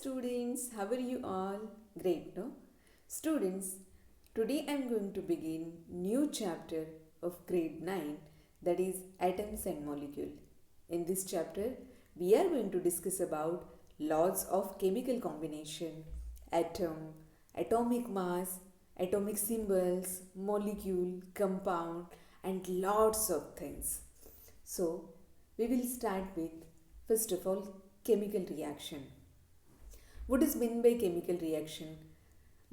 students, how are you all? Great, no? Students, today I am going to begin new chapter of grade 9, that is atoms and molecule. In this chapter, we are going to discuss about laws of chemical combination, atom, atomic mass, atomic symbols, molecule, compound and lots of things. So, we will start with first of all chemical reaction. What is meant by chemical reaction?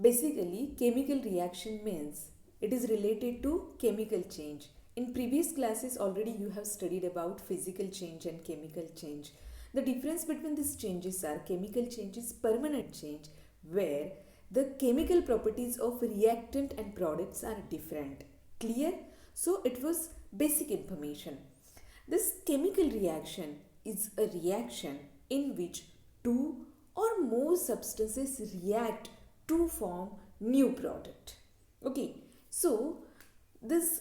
Basically, chemical reaction means it is related to chemical change. In previous classes already you have studied about physical change and chemical change. The difference between these changes are chemical change is permanent change where the chemical properties of reactant and products are different. Clear? So it was basic information. This chemical reaction is a reaction in which two or more substances react to form new product. Okay, so this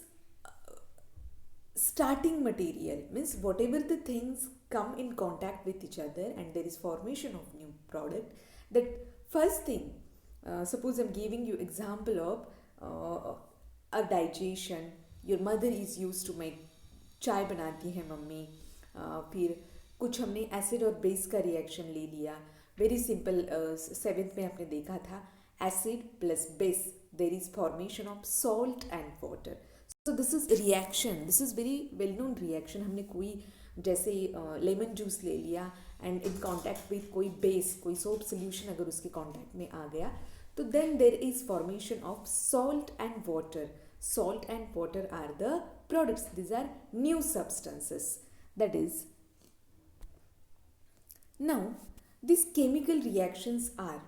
starting material means whatever the things come in contact with each other and there is formation of new product, that first thing, suppose I'm giving you example of a digestion. Your mother is used to make चाय बनाती है mummy, फिर कुछ हमने acid और base का reaction ले लिया. Very simple. सेवेंथ में आपने देखा था acid plus base there is formation of salt and water. So this is reaction. This is very well known reaction. हमने कोई जैसे लेमन जूस ले लिया एंड इन कॉन्टैक्ट विथ कोई बेस, कोई सोप सोल्यूशन अगर उसके कॉन्टैक्ट में आ गया तो then there is formation of salt and water. Salt and water are the products. These are new substances. That is, now these chemical reactions are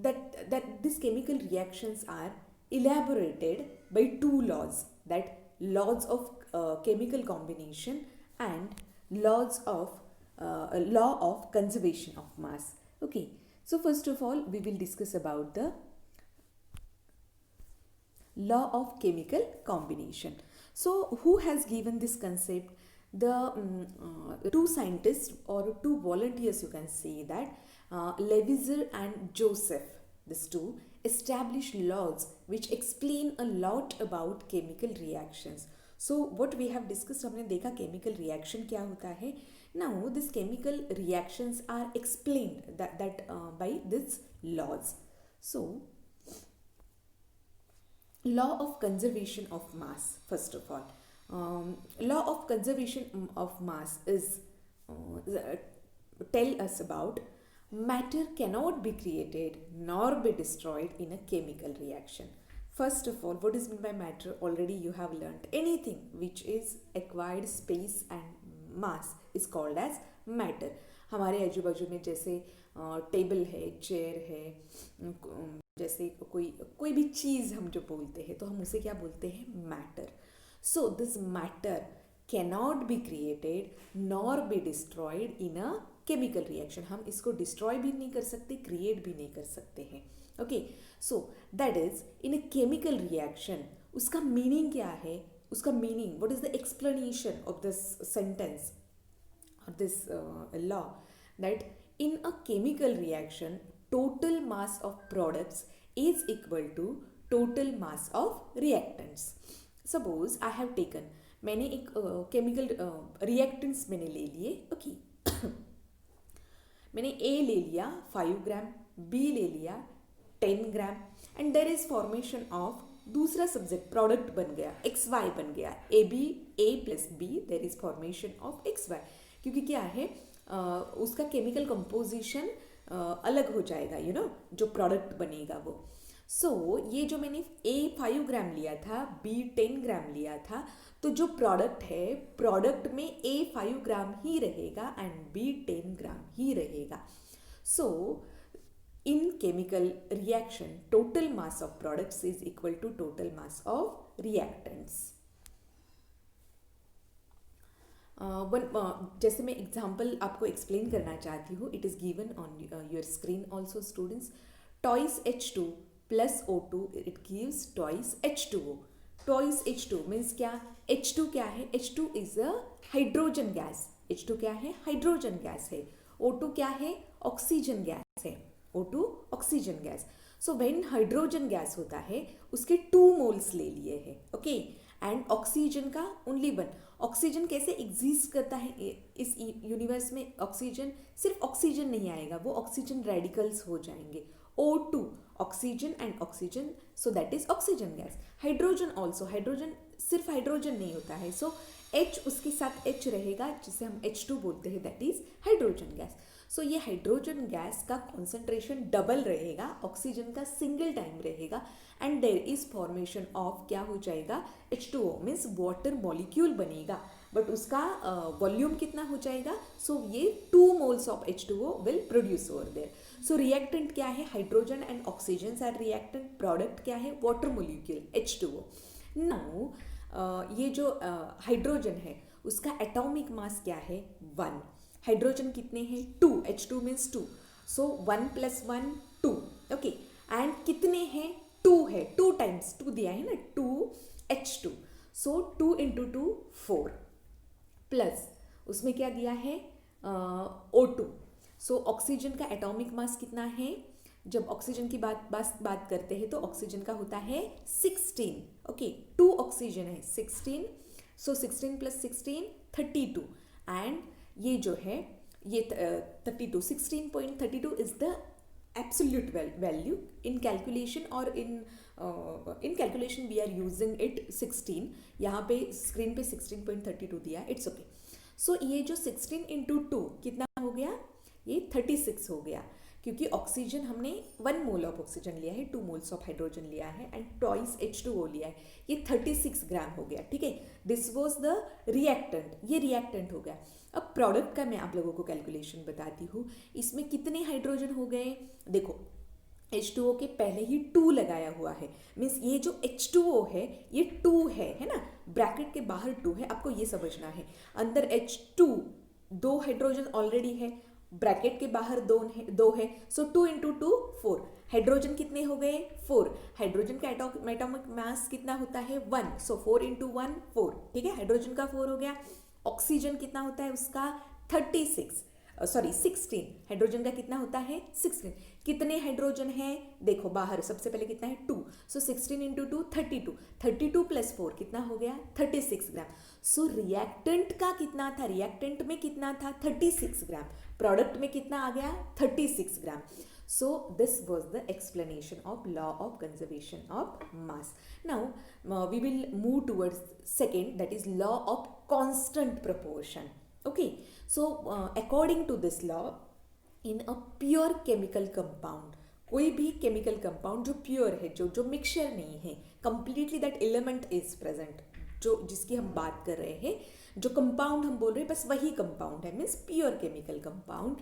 that these chemical reactions are elaborated by two laws, that laws of chemical combination and laws of law of conservation of mass. Okay, so first of all we will discuss about the law of chemical combination. So who has given this concept? The two scientists or two volunteers, you can say that, Levizir and Joseph, these two established laws which explain a lot about chemical reactions. So what we have discussed, हमने देखा chemical reaction क्या होता है. Now these chemical reactions are explained that by these laws. So law of conservation of mass. First of all, law of conservation of mass is tell us about matter cannot be created nor be destroyed in a chemical reaction. First of all, what is meant by matter? Already you have learnt. Anything which is acquired space and mass is called as matter. हमारे आजू बाजू में जैसे table है, chair है, जैसे कोई भी चीज़ हम जो बोलते हैं तो हम उसे क्या बोलते हैं? Matter. So this matter cannot be created nor be destroyed in a chemical reaction. हम इसको डिस्ट्रॉय भी नहीं कर सकते, क्रिएट भी नहीं कर सकते हैं. Okay, so that is in a chemical reaction. उसका मीनिंग क्या है? उसका meaning, what is the explanation of this sentence or this law, that in a chemical reaction total mass of products is equal to total mass of reactants. Suppose I have taken, मैंने एक chemical reactants मैंने ले लिए. Okay, मैंने A ले लिया 5 ग्राम, B ले लिया 10 gram and there is formation of दूसरा सब्जेक्ट प्रोडक्ट बन गया, XY बन गया. A plus B, there is formation of XY. क्योंकि क्या है, उसका केमिकल कंपोजिशन अलग हो जाएगा, यू नो, जो प्रोडक्ट बनेगा वो. सो ये जो मैंने A 5 ग्राम लिया था, B 10 ग्राम लिया था, तो जो प्रोडक्ट है, प्रोडक्ट में A 5 ग्राम ही रहेगा एंड B 10 ग्राम ही रहेगा. So in chemical reaction total mass of products is equal to total mass of reactants. जैसे मैं एग्जाम्पल आपको एक्सप्लेन करना चाहती हूँ. It is given on your screen also students. Twice H2 plus O2 it gives twice H2O. Twice H2 means क्या? H2 क्या है? H2 is a hydrogen gas. H2 क्या है? हाइड्रोजन गैस है. O2 क्या है? ऑक्सीजन गैस है. O2 oxygen gas. So when hydrogen gas होता है उसके 2 मोल्स ले लिए हैं. ओके. एंड ऑक्सीजन का ओनली 1. ऑक्सीजन कैसे एग्जिस्ट करता है इस यूनिवर्स में? ऑक्सीजन, सिर्फ ऑक्सीजन नहीं आएगा, वो ऑक्सीजन रेडिकल्स हो जाएंगे. O2 oxygen and oxygen, so that is oxygen gas. Hydrogen also, hydrogen सिर्फ हाइड्रोजन नहीं होता है. सो H उसके साथ H रहेगा जिसे हम H2 बोलते हैं, that is hydrogen gas. So ये हाइड्रोजन गैस का कॉन्सेंट्रेशन डबल रहेगा, ऑक्सीजन का सिंगल टाइम रहेगा. And there is formation of क्या हो जाएगा? H2O मीन्स वाटर मॉलिक्यूल बनेगा. बट उसका वॉल्यूम कितना हो जाएगा? सो ये 2 moles of H2O will produce over there. So reactant क्या है? Hydrogen and oxygen are reactant. Product क्या है? Water molecule H2O. नाउ ये जो हाइड्रोजन है उसका एटॉमिक मास क्या है? 1. हाइड्रोजन कितने हैं? 2. H2 means 2. So 1 + 1 2. Okay. And कितने हैं? 2 है. 2 टाइम्स 2 दिया है ना, 2 H2. सो 2 × 2 4 प्लस उसमें क्या दिया है? O2. सो ऑक्सीजन का एटॉमिक मास कितना है? जब ऑक्सीजन की बात करते हैं तो ऑक्सीजन का होता है 16. ओके. 2 ऑक्सीजन है 16. सो 16 + 16 32. एंड ये जो है ये 32, 16.32 is the absolute value in calculation. और in calculation we are using it 16. यहाँ पे स्क्रीन पे 16.32 दिया. It's okay. सो ये जो 16 × 2 कितना हो गया? ये 36 हो गया, क्योंकि ऑक्सीजन हमने 1 मोल ऑफ ऑक्सीजन लिया है, 2 मोल्स ऑफ हाइड्रोजन लिया है एंड ट्वाइस H2O लिया है. ये 36 ग्राम हो गया. ठीक है. This was the reactant. ये रिएक्टेंट हो गया. अब प्रोडक्ट का मैं आप लोगों को कैलकुलेशन बताती हूँ. इसमें कितने हाइड्रोजन हो गए? देखो, H2O के पहले ही 2 लगाया हुआ है. मीन्स ये जो H2O है ये 2 है ना. ब्रैकेट के बाहर 2 है, आपको ये समझना है. अंदर H2 2 हाइड्रोजन ऑलरेडी है, ब्रैकेट के बाहर 2 है. सो 2 × 2 4. हाइड्रोजन कितने हो गए? 4. हाइड्रोजन का एटॉमिक मास कितना होता है? 1. सो 4 × 1 4. ठीक है. हाइड्रोजन का 4 हो गया. ऑक्सीजन कितना होता है उसका? 36. 16. हाइड्रोजन का कितना होता है? 16. कितने हाइड्रोजन हैं? देखो बाहर सबसे पहले कितना है? 2. सो 16 × 2 32. 32 + 4 कितना हो गया? 36 ग्राम. सो रिएक्टेंट का कितना था? रिएक्टेंट में कितना था? 36 ग्राम. प्रोडक्ट में कितना आ गया? 36 ग्राम. So this was the explanation of law of conservation of mass. Now we will move towards second, that is law of constant proportion. Okay. So according to this law, in a pure chemical compound, कोई भी chemical compound जो pure है, जो mixture नहीं है, completely that element is present, जो जिसकी हम बात कर रहे हैं, जो कंपाउंड हम बोल रहे हैं बस वही कंपाउंड है, means pure chemical compound.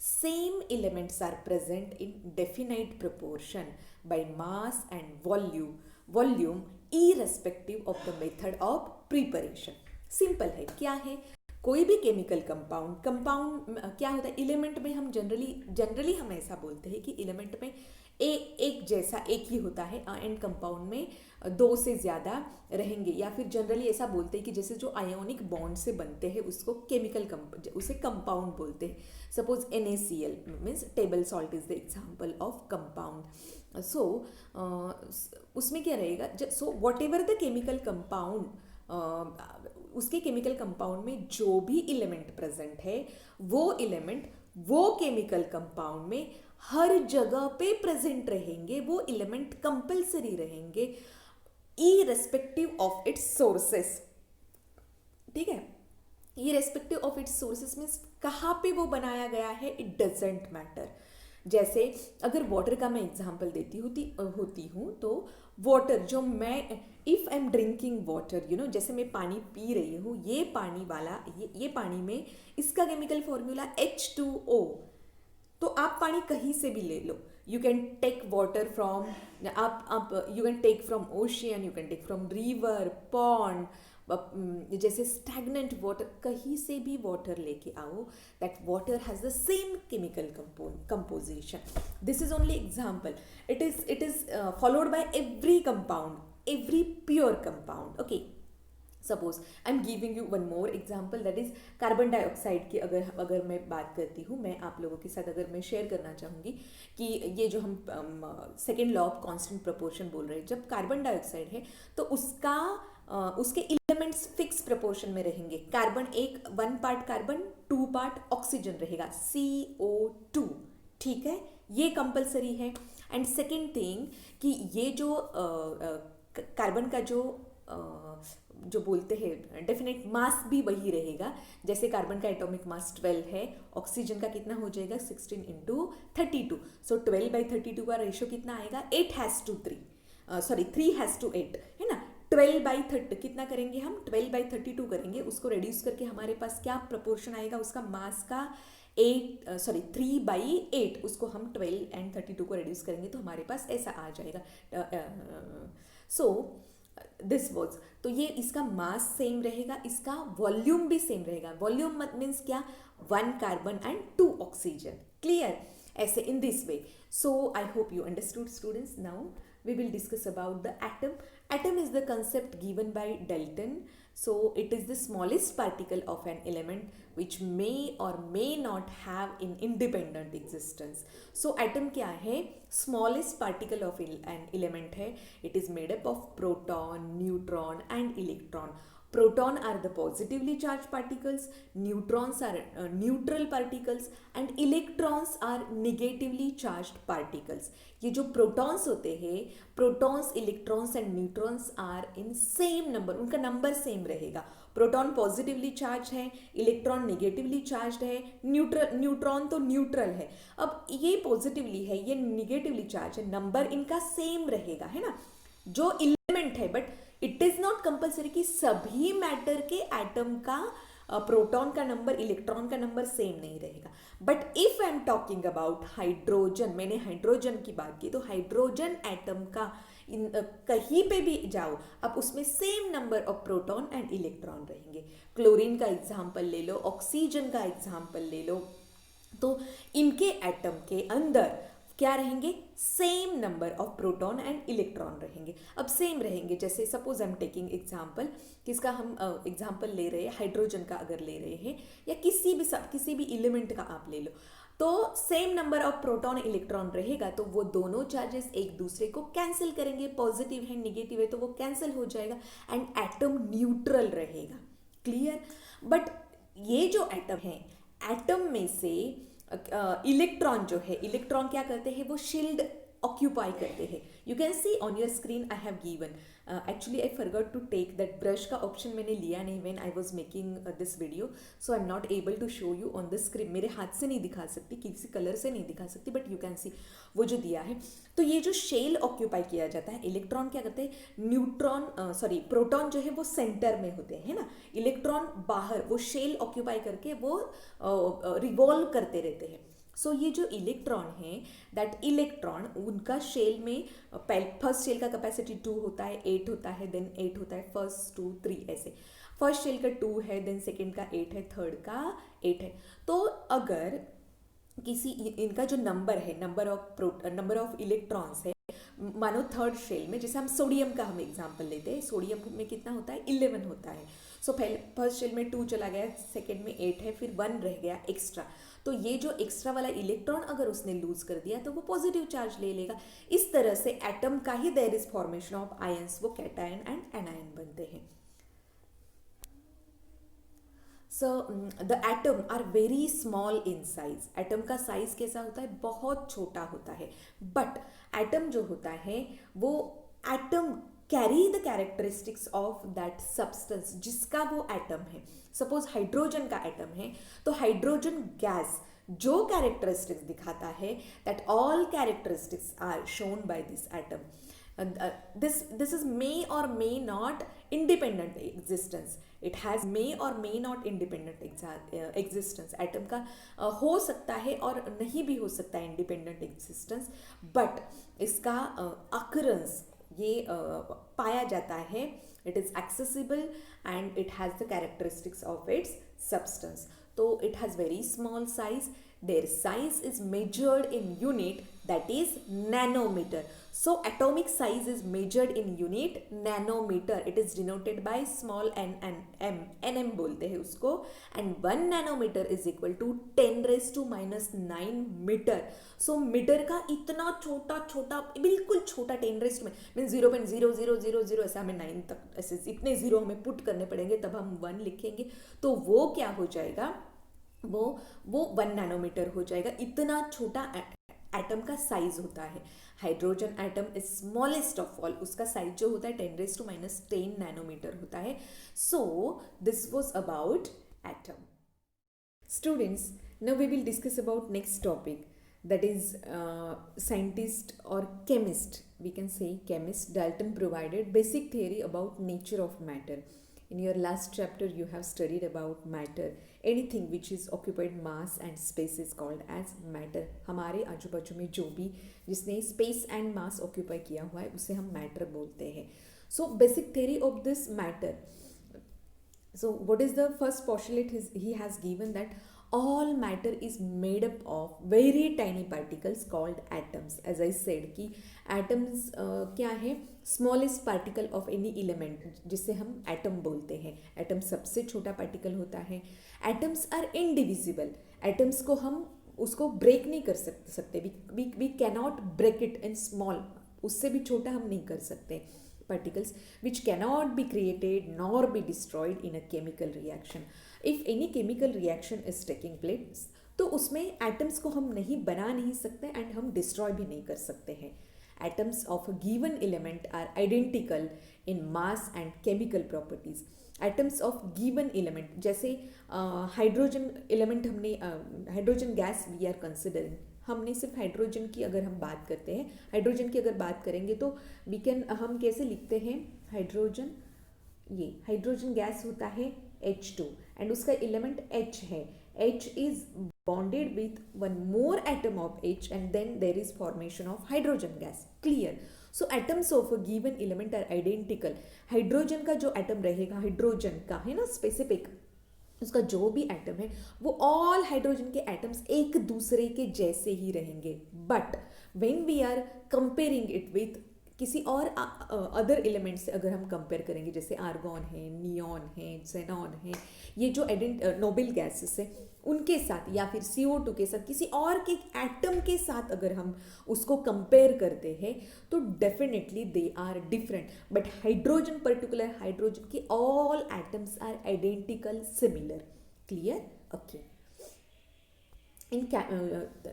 Same elements are present in definite proportion by mass and volume irrespective of the method of preparation. Simple है. क्या है? कोई भी केमिकल कंपाउंड क्या होता है? एलिमेंट में हम जनरली हम ऐसा बोलते हैं कि एलिमेंट में एक जैसा एक ही होता है, एंड कंपाउंड में 2 से ज़्यादा रहेंगे. या फिर जनरली ऐसा बोलते हैं कि जैसे जो आयोनिक बॉन्ड से बनते हैं उसको उसे कंपाउंड बोलते हैं. Suppose NaCl means table salt is the example of compound. So उसमें क्या रहेगा? So whatever the chemical compound, उसके केमिकल कंपाउंड में जो भी एलिमेंट प्रेजेंट है वो एलिमेंट वो केमिकल कंपाउंड में हर जगह पे प्रेजेंट रहेंगे. वो एलिमेंट कंपल्सरी रहेंगे इरेस्पेक्टिव ऑफ इट्स सोर्सेस. ठीक है. Irrespective of its sources means कहाँ पे वो बनाया गया है, इट डजेंट मैटर. जैसे अगर वाटर का मैं एग्जांपल होती हूँ तो वाटर जो मैं if I am drinking water, जैसे मैं पानी पी रही हूँ, ये पानी वाला ये पानी में इसका केमिकल फॉर्मूला H2O. तो आप पानी कहीं से भी ले लो. You can take water from you can take from ocean, you can take from river, pond, जैसे स्टैग्नेंट वाटर, कहीं से भी वाटर लेके आओ, that water has the same chemical composition. This is only example. It is followed by every compound, every pure compound. Okay. Suppose I am giving you one more example, that is carbon dioxide की अगर अगर मैं बात करती हूँ, मैं आप लोगों के साथ अगर मैं शेयर करना चाहूँगी कि ये जो हम second law of constant proportion बोल रहे हैं, जब कार्बन डाइऑक्साइड है तो उसका उसके एलिमेंट्स फिक्स प्रोपोर्शन में रहेंगे। कार्बन एक 1 पार्ट कार्बन 2 पार्ट ऑक्सीजन रहेगा, CO2, ठीक है, ये कंपलसरी है। एंड सेकेंड थिंग कि ये जो कार्बन का जो बोलते हैं डेफिनेट मास भी वही रहेगा, जैसे कार्बन का एटॉमिक मास 12 है, ऑक्सीजन का कितना हो जाएगा 16 इंटू 32, सो 12/32 का रेशो कितना आएगा 8:3, सॉरी 3:8 है ना। 12/30 कितना करेंगे हम, 12/32 करेंगे, उसको रेड्यूस करके हमारे पास क्या प्रपोर्शन आएगा उसका मास का 3/8, उसको हम 12 एंड 32 को रेड्यूस करेंगे तो हमारे पास ऐसा आ जाएगा। सो दिस वॉज, तो ये इसका मास सेम रहेगा, इसका वॉल्यूम भी सेम रहेगा। वॉल्यूम मीन्स क्या, 1 कार्बन एंड 2 ऑक्सीजन, क्लियर, ऐसे in this way. So I hope you understood students. Now we will discuss about the atom. Atom is the concept given by Dalton. So it is the smallest particle of an element which may or may not have in independent existence. So atom क्या है, smallest particle of an element है. It is made up of proton, neutron and electron. Proton are the positively charged particles, neutrons are neutral particles and electrons are negatively charged particles. ये जो protons होते हैं, protons, electrons and neutrons are in same number, उनका number same रहेगा। Proton positively charge है, electron negatively charge है, neutron तो neutral है। अब ये पॉजिटिवली है, ये नेगेटिवली चार्ज है, नंबर इनका सेम रहेगा, है ना, जो एलिमेंट है। But it is not compulsory कि सभी मैटर के एटम का प्रोटॉन का नंबर इलेक्ट्रॉन का नंबर सेम नहीं रहेगा। But if I am talking about hydrogen, मैंने हाइड्रोजन की बात की, तो हाइड्रोजन एटम का कहीं पे भी जाओ अब उसमें same number of proton and electron रहेंगे। क्लोरीन का एग्जाम्पल ले लो, ऑक्सीजन का एग्जाम्पल ले लो, तो इनके एटम के अंदर क्या रहेंगे, same number of proton and electron रहेंगे। अब सेम रहेंगे, जैसे suppose I am taking example, किसका हम एग्जाम्पल ले रहे हैं, हाइड्रोजन का अगर ले रहे हैं या किसी भी एलिमेंट का आप ले लो, तो same number of proton electron रहेगा, तो वो दोनों चार्जेस एक दूसरे को कैंसिल करेंगे, पॉजिटिव है नेगेटिव है तो वो कैंसिल हो जाएगा एंड एटम न्यूट्रल रहेगा, क्लियर। बट ये जो एटम है, एटम में से इलेक्ट्रॉन जो है, इलेक्ट्रॉन क्या करते हैं, वो शील्ड ऑक्यूपाई करते हैं। You can see on your screen I have given, actually I forgot to take that brush का ऑप्शन मैंने लिया नहीं when I was making this video, so I am not able to show you on the screen. मेरे हाथ से नहीं दिखा सकती, किसी कलर से नहीं दिखा सकती, बट यू कैन सी वो जो दिया है। तो ये जो शेल ऑक्यूपाई किया जाता है, इलेक्ट्रॉन क्या करते हैं, प्रोटॉन जो है वो सेंटर में होते हैं ना, इलेक्ट्रॉन बाहर, वो शेल ऑक्यूपाई करके वो रिवॉल्व करते रहते हैं। सो ये जो इलेक्ट्रॉन है, दैट इलेक्ट्रॉन उनका शेल में फर्स्ट शेल का कैपेसिटी 2 होता है, 8 होता है, देन 8 होता है, फर्स्ट 2 3 ऐसे। फर्स्ट शेल का 2 है, देन सेकेंड का 8 है, थर्ड का 8 है। तो अगर किसी इनका जो नंबर है, नंबर ऑफ इलेक्ट्रॉन्स है, मानो थर्ड शेल में, जैसे हम सोडियम का हम एग्जांपल लेते हैं, सोडियम में कितना होता है 11 होता है। सो पहले फर्स्ट शेल में 2 चला गया, सेकेंड में 8 है, फिर 1 रह गया एक्स्ट्रा। तो ये जो एक्स्ट्रा वाला इलेक्ट्रॉन अगर उसने लूज कर दिया तो वो पॉजिटिव चार्ज ले लेगा। इस तरह से एटम का ही there is formation of ions, वो कैटायन एंड एनायन बनते हैं। So the atom are very small in size. Atom का साइज कैसा होता है, बहुत छोटा होता है। बट एटम जो होता है वो atom carry the characteristics of that substance जिसका वो एटम है। सपोज हाइड्रोजन का एटम है, तो हाइड्रोजन गैस जो कैरेक्टरिस्टिक्स दिखाता है, that all characteristics are shown by this atom. this is may or may not independent existence. It has may or may not independent existence. Atom का हो सकता है और नहीं भी हो सकता है इंडिपेंडेंट एग्जिस्टेंस, बट इसका अकरेंस ये पाया जाता है। It is accessible and it has the characteristics of its substance. तो it has very small size, their size is measured in unit, that is nanometer. So atomic size is measured in unit nanometer. It is denoted by small n and m, nm बोलते हैं उसको, and 1 nanometer is equal to 10 raised to minus 9 मीटर. So metre का इतना छोटा छोटा, बिल्कुल छोटा 10 रेस्ट में मीन 0.0000 ऐसा हमें 9 तक ऐसे इतने जीरो हमें पुट करने पड़ेंगे तब हम 1 लिखेंगे. तो वो क्या हो जाएगा, वो 1 नैनोमीटर हो जाएगा. इतना छोटा एटम का साइज होता है. Hydrogen atom is smallest of all, उसका साइज जो होता है 10 रेज टू माइनस 10 नैनोमीटर होता है. So this was about atom. Students, now we will discuss about next topic, that is scientist or chemist, we can say chemist. Dalton provided basic theory about nature of matter. In your last chapter you have studied about matter. Anything which is occupied mass and space is called as matter. हमारे आजू बाजू में जो भी जिसने space and mass occupy किया हुआ है उसे हम matter बोलते हैं. So basic theory of this matter. So what is the first postulate he has given, that all matter is made up of very tiny particles called atoms. As I said कि atoms क्या है, smallest particle of any element, जिसे हम atom बोलते हैं. atom सबसे छोटा particle होता है. atoms are indivisible. atoms को हम उसको break नहीं कर सकते. we cannot break it in small, उससे भी छोटा हम नहीं कर सकते. particles which cannot be created nor be destroyed in a chemical reaction. If any chemical reaction is taking place, तो उसमें atoms को हम नहीं बना नहीं सकते and हम destroy भी नहीं कर सकते हैं. Atoms of a given element are identical in mass and chemical properties. Atoms of given element, जैसे हाइड्रोजन एलिमेंट हमने hydrogen gas we are considering, हमने सिर्फ हाइड्रोजन की अगर हम बात करते हैं, हाइड्रोजन की अगर बात करेंगे तो वी कैन, हम कैसे लिखते हैं हाइड्रोजन, ये हाइड्रोजन गैस होता है H2 एंड उसका एलिमेंट H है. H is bonded with one more atom of H and then there is formation of hydrogen gas. Clear? So atoms of a given element are identical. Hydrogen का जो atom रहेगा, hydrogen का है ना specific, उसका जो भी एटम है वो ऑल हाइड्रोजन के एटम्स एक दूसरे के जैसे ही रहेंगे. But when we are comparing it with किसी और अदर एलिमेंट से अगर हम कंपेयर करेंगे, जैसे आर्गॉन है, नियॉन है, जेनॉन है, ये जो नोबल गैसेस है उनके साथ, या फिर CO2 के साथ, किसी और के एटम के साथ अगर हम उसको कंपेयर करते हैं तो definitely they are different. But hydrogen, particular hydrogen के all atoms are identical, similar. Clear? Okay.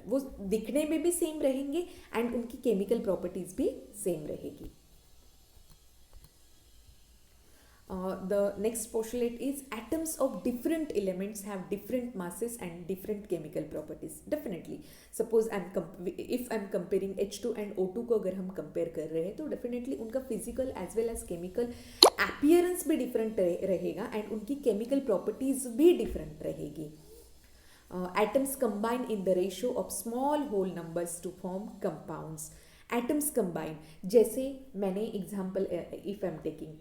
वो दिखने में भी सेम रहेंगे एंड उनकी केमिकल प्रॉपर्टीज भी सेम रहेगी. The next postulate is atoms of different elements have different masses and different chemical properties. Definitely, suppose if I'm comparing H2 and O2 को अगर हम compare कर रहे हैं तो definitely उनका physical as well as chemical appearance भी different रहेगा and उनकी chemical properties भी different रहेगी. Atoms combine in the ratio of small whole numbers to form compounds. Atoms combine, जैसे मैंने example if I'm taking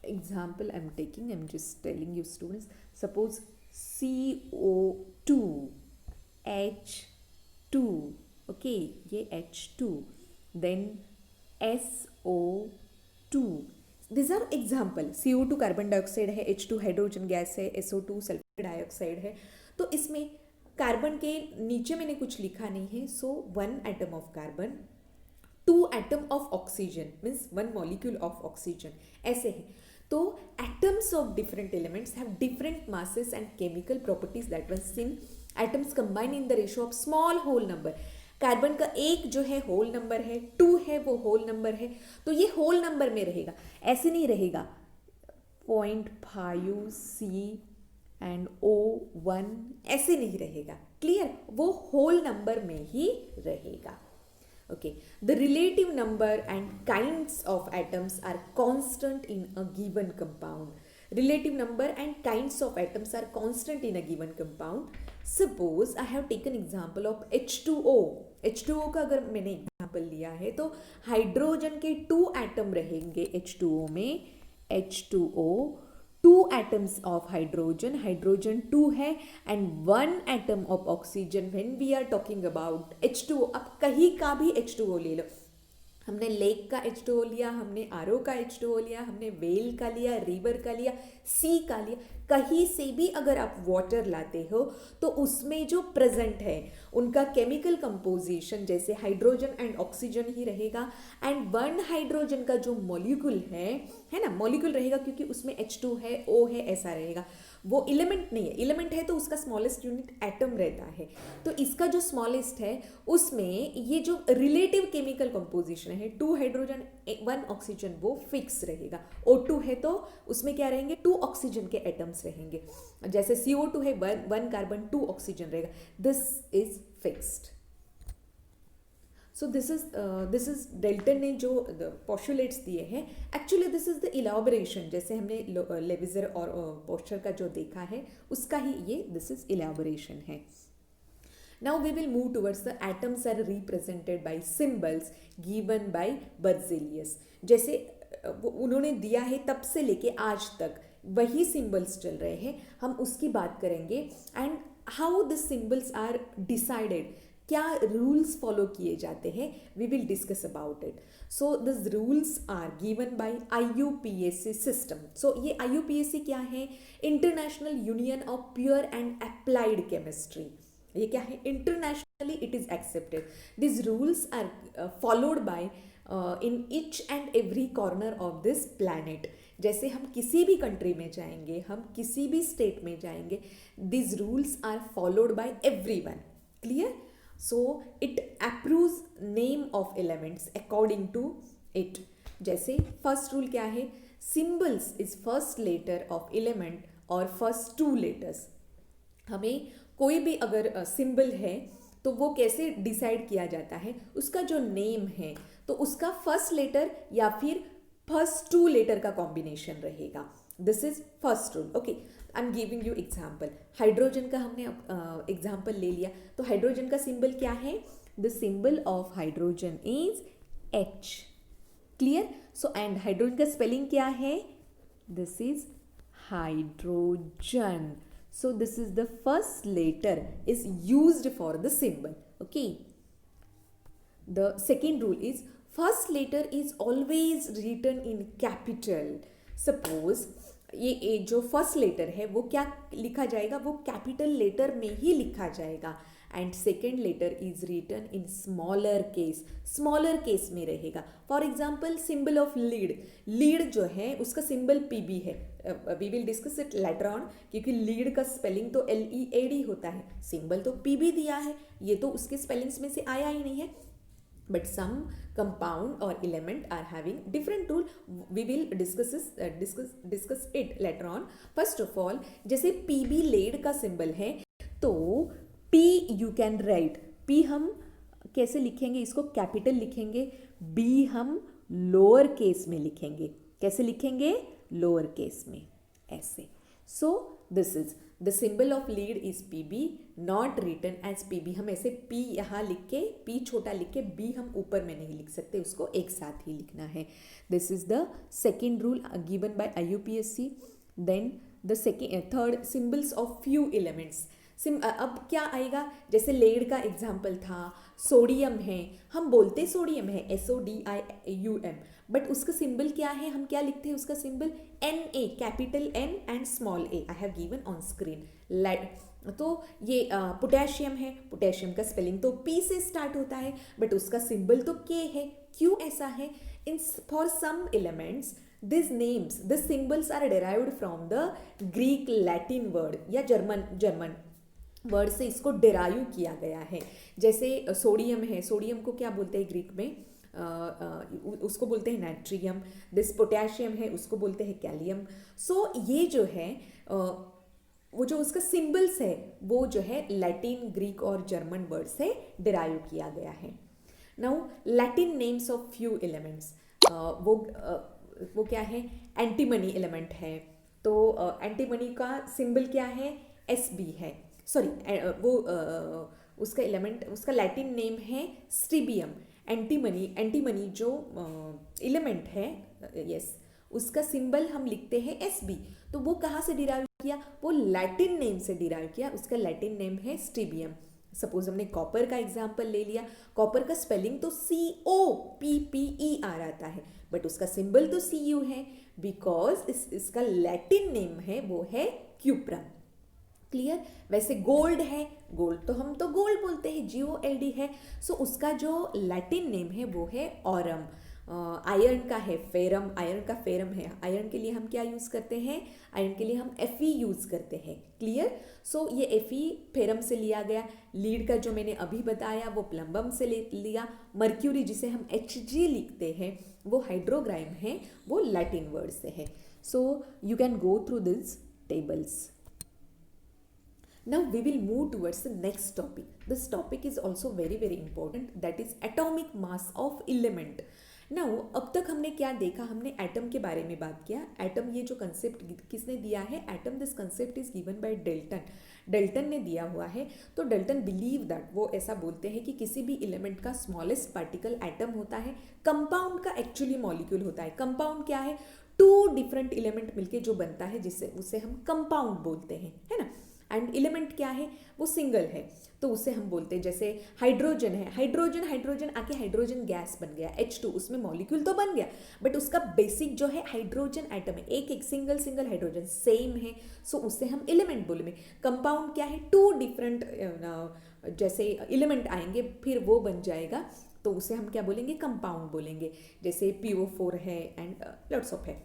I'm just telling you students, suppose CO2 H2, okay, ये H2, then SO2. These are example. CO2 carbon dioxide है, H2 hydrogen gas है, SO2 sulphur dioxide है. तो इसमें carbon के नीचे मैंने कुछ लिखा नहीं है. So 1 atom of carbon, 2 atom of oxygen, means 1 molecule of oxygen, ऐसे है. तो atoms of different elements have different masses and chemical properties. That means in atoms combine in the ratio of small whole number. Carbon का एक जो है whole number है, 2 है वो होल नंबर है, तो ये होल नंबर में रहेगा, ऐसे नहीं रहेगा 0.5 C एंड O1 ऐसे नहीं रहेगा. क्लियर? वो होल नंबर में ही रहेगा. Okay, the relative number and kinds of atoms are constant in a given compound. Relative number and kinds of atoms are constant in a given compound. Suppose I have taken example of H2O. H2O का अगर मैंने example लिया है तो hydrogen के 2 atom रहेंगे H2O में, H2O two atoms of hydrogen, hydrogen 2 है, and 1 atom of oxygen when we are talking about H2O। अब कहीं का भी H2O ले लो, हमने लेक का H2O लिया, हमने आरओ का H2O लिया, हमने वेल का लिया, रिवर का लिया, सी का लिया, कहीं से भी अगर आप वाटर लाते हो तो उसमें जो प्रेजेंट है उनका केमिकल कंपोजिशन जैसे हाइड्रोजन एंड ऑक्सीजन ही रहेगा, एंड 1 हाइड्रोजन का जो मॉलिक्यूल है ना, मॉलिक्यूल रहेगा क्योंकि उसमें H2 है, O है, ऐसा रहेगा। वो एलिमेंट नहीं है, एलिमेंट है तो उसका स्मॉलेस्ट यूनिट एटम रहता है, तो इसका जो स्मॉलेस्ट है उसमें ये जो रिलेटिव केमिकल कंपोजिशन है 2 हाइड्रोजन 1 ऑक्सीजन वो फिक्स रहेगा। O2 है तो उसमें क्या रहेंगे, 2 ऑक्सीजन के एटम्स रहेंगे, जैसे CO2 है 1 कार्बन 2 ऑक्सीजन रहेगा, this is fixed. So this is Dalton ने जो पोस्टुलेट्स दिए हैं, actually this is the elaboration, जैसे हमने लेविजर और पोस्चर का जो देखा है उसका ही ये दिस इज इलाबोरेशन है। Now we will move towards the atoms are represented by symbols given by Berzelius। जैसे उन्होंने दिया है तब से लेके आज तक वही सिंबल्स चल रहे हैं, हम उसकी बात करेंगे, and how the symbols are decided, क्या रूल्स फॉलो किए जाते हैं, we will discuss about it. So this rules are given by IUPAC system. So ये IUPAC क्या है, international union of pure and applied chemistry. ये क्या है, internationally it is accepted. This rules are followed by in each and every corner of this planet. जैसे हम किसी भी कंट्री में जाएंगे, हम किसी भी स्टेट में जाएंगे, this rules are followed by everyone, clear. So it approves name of elements according to it. जैसे फर्स्ट रूल क्या है, symbols is first letter of element और फर्स्ट 2 लेटर्स। हमें कोई भी अगर सिंबल है तो वो कैसे डिसाइड किया जाता है, उसका जो नेम है तो उसका फर्स्ट लेटर या फिर फर्स्ट 2 लेटर का कॉम्बिनेशन रहेगा, this is first rule. Okay, I am giving you example. Hydrogen का हमने एग्जाम्पल ले लिया, तो हाइड्रोजन का सिंबल क्या है, the symbol of hydrogen is H, clear. So and hydrogen का स्पेलिंग क्या है, this is hydrogen. So this is the first letter is used for the symbol, okay। The second rule is first letter is always written in capital। Suppose ये जो first letter है वो क्या लिखा जाएगा, वो कैपिटल लेटर में ही लिखा जाएगा, and second letter is written in smaller case, smaller case में रहेगा। For example symbol of lead, lead जो है उसका सिंबल PB है, we will discuss it later on, क्योंकि लीड का स्पेलिंग तो LEAD होता है, सिंबल तो PB दिया है, ये तो उसके स्पेलिंग्स में से आया ही नहीं है, but some compound or element are having different rule, we will discuss it later on। first of all जैसे PB lead का सिंबल है तो P you can write, P हम कैसे लिखेंगे, इसको कैपिटल लिखेंगे, B हम लोअर केस में लिखेंगे, कैसे लिखेंगे, लोअर केस में, ऐसे। So this is the symbol of lead is PB, not written as PB। हम ऐसे P यहाँ लिख के, P छोटा लिख के B हम ऊपर में नहीं लिख सकते, उसको एक साथ ही लिखना है। This is the second rule given by IUPAC। Then the third symbols of few elements. अब क्या आएगा, जैसे लेड का एग्जाम्पल था, सोडियम है, हम बोलते सोडियम है SODIUM, बट उसका सिंबल क्या है, हम क्या लिखते हैं उसका symbol, Na, capital N and small a, I have given on screen. तो ये पोटेशियम है, पोटेशियम का स्पेलिंग तो P से स्टार्ट होता है, बट उसका सिंबल तो K है, क्यों ऐसा है, in for some elements this names this symbols are derived from the Greek Latin word या जर्मन वर्ड से इसको डिराइव किया गया है। जैसे सोडियम है, सोडियम को क्या बोलते हैं ग्रीक में, उसको बोलते हैं नाइट्रियम। दिस पोटेशियम है, उसको बोलते हैं कैलियम। सो ये जो है वो जो उसका सिंबल्स है वो जो है लैटिन, ग्रीक और जर्मन वर्ड से डिराइव किया गया है। Now Latin names of few elements, वो क्या है, एंटीमनी एलिमेंट है, तो एंटीमनी का सिंबल क्या है, SB है, सॉरी उसका एलिमेंट, उसका लैटिन नेम है स्ट्रीबियम। एंटीमनी जो एलिमेंट है, यस, उसका सिंबल हम लिखते हैं Sb। तो वो कहाँ से डिराइव किया, वो लैटिन नेम से डिराइव किया, उसका लैटिन नेम है स्टीबियम। सपोज हमने कॉपर का एग्जाम्पल ले लिया, कॉपर का स्पेलिंग तो COPPER आता है, बट उसका सिंबल तो Cu है, बिकॉज इसका लैटिन नेम है वो है क्यूप्रम। क्लियर। वैसे गोल्ड है, गोल्ड तो हम तो गोल्ड बोलते हैं, GOLD है, सो उसका जो लैटिन नेम है वो है ऑरम। आयरन का है फेरम, आयरन का फेरम है, आयरन के लिए हम क्या यूज़ करते हैं, आयरन के लिए हम Fe यूज़ करते हैं। क्लियर। सो ये Fe फेरम से लिया गया। लीड का जो मैंने अभी बताया वो प्लम्बम से लिया। मर्क्यूरी जिसे हम Hg लिखते हैं वो हाइड्रोग्राम है, वो लैटिन वर्ड से है। So you can go through this tables. Now we will move towards the next topic. This topic is also very very important, that is atomic mass of element. Now अब तक हमने क्या देखा, हमने atom के बारे में बात किया। एटम ये जो कंसेप्ट किसने दिया है, atom this concept is given by Dalton. Dalton ने दिया हुआ है। तो डेल्टन बिलीव दैट, वो ऐसा बोलते हैं कि किसी भी एलिमेंट का स्मॉलेस्ट पार्टिकल एटम होता है, कंपाउंड का एक्चुअली मॉलिक्यूल होता है। कंपाउंड क्या है, टू डिफरेंट एलिमेंट मिलके जो बनता है, जिससे उसे हम कंपाउंड बोलते हैं, है ना। एंड एलिमेंट क्या है, वो सिंगल है, तो उसे हम बोलते हैं, जैसे हाइड्रोजन है, हाइड्रोजन हाइड्रोजन आके हाइड्रोजन गैस बन गया, H2, उसमें मॉलिक्यूल तो बन गया, बट उसका बेसिक जो है हाइड्रोजन एटम है, एक एक सिंगल सिंगल हाइड्रोजन सेम है, सो उसे हम एलिमेंट बोलेंगे। कंपाउंड क्या है, टू डिफरेंट जैसे एलिमेंट आएंगे फिर वो बन जाएगा, तो उसे हम क्या बोलेंगे, कंपाउंड बोलेंगे। जैसे PO4 है एंड लॉट्स ऑफ है।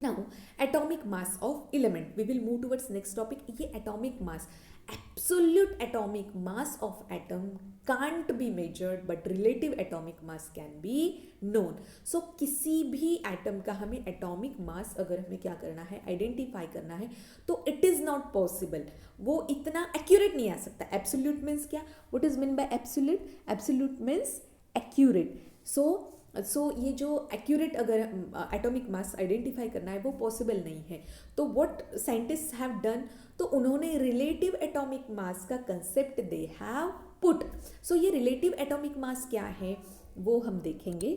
Now, atomic mass of element. We will move towards next topic. ये atomic mass, absolute atomic mass of atom can't be measured, but relative atomic mass can be known. So किसी भी atom का हमें atomic mass अगर हमें क्या करना है, identify करना है, तो it is not possible. वो इतना accurate नहीं आ सकता। Absolute means क्या? What is meant by absolute? Absolute means accurate. सो ये जो एक्यूरेट अगर एटॉमिक मास आइडेंटिफाई करना है वो पॉसिबल नहीं है। तो व्हाट साइंटिस्ट हैव डन, तो उन्होंने रिलेटिव एटॉमिक मास का concept they have put. So ये रिलेटिव एटॉमिक मास क्या है वो हम देखेंगे।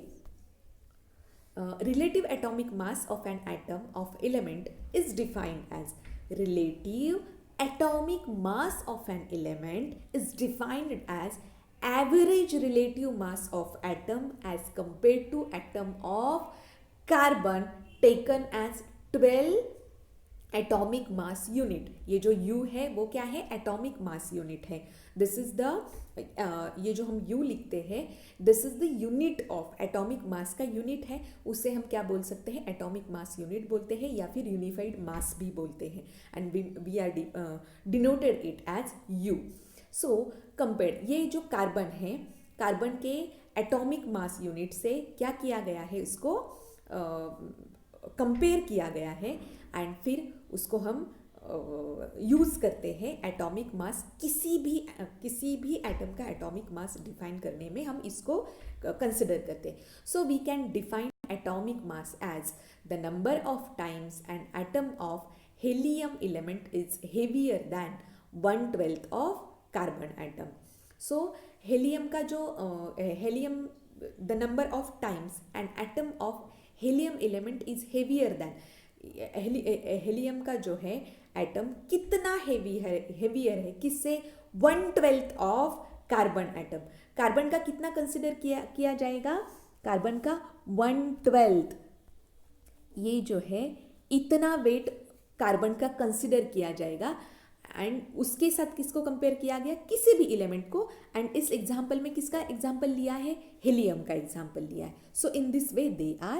Relative atomic mass of an atom of element is defined as relative atomic mass of an element is defined as average relative mass of atom as compared to atom of carbon taken as 12 atomic mass unit। ये जो U है वो क्या है, atomic mass unit है। This is the ये जो हम U लिखते हैं, this is the unit of atomic mass का unit है, उसे हम क्या बोल सकते हैं, atomic mass unit बोलते हैं या फिर unified mass भी बोलते हैं, and we are denoted it as U। So compare, ये जो कार्बन है, कार्बन के एटॉमिक मास यूनिट से क्या किया गया है, इसको कंपेयर किया गया है, एंड फिर उसको हम यूज़ करते हैं एटॉमिक मास, किसी भी एटम का एटॉमिक मास डिफाइन करने में हम इसको कंसिडर करते हैं। So we can define atomic mass as the number of times an atom of helium element is heavier than 1/12 of carbon atom. So helium का जो helium, the number of times an atom of helium element is heavier than, helium का जो है atom कितना heavier है किससे, 1/12 of carbon atom. Carbon का कितना कंसिडर किया जाएगा, कार्बन का 1/12, ये जो है इतना वेट कार्बन का कंसिडर किया जाएगा, एंड उसके साथ किसको कंपेयर किया गया, किसी भी एलिमेंट को, एंड इस एग्जाम्पल में किसका एग्जाम्पल लिया है, हेलियम का एग्जाम्पल लिया है। सो in this way they are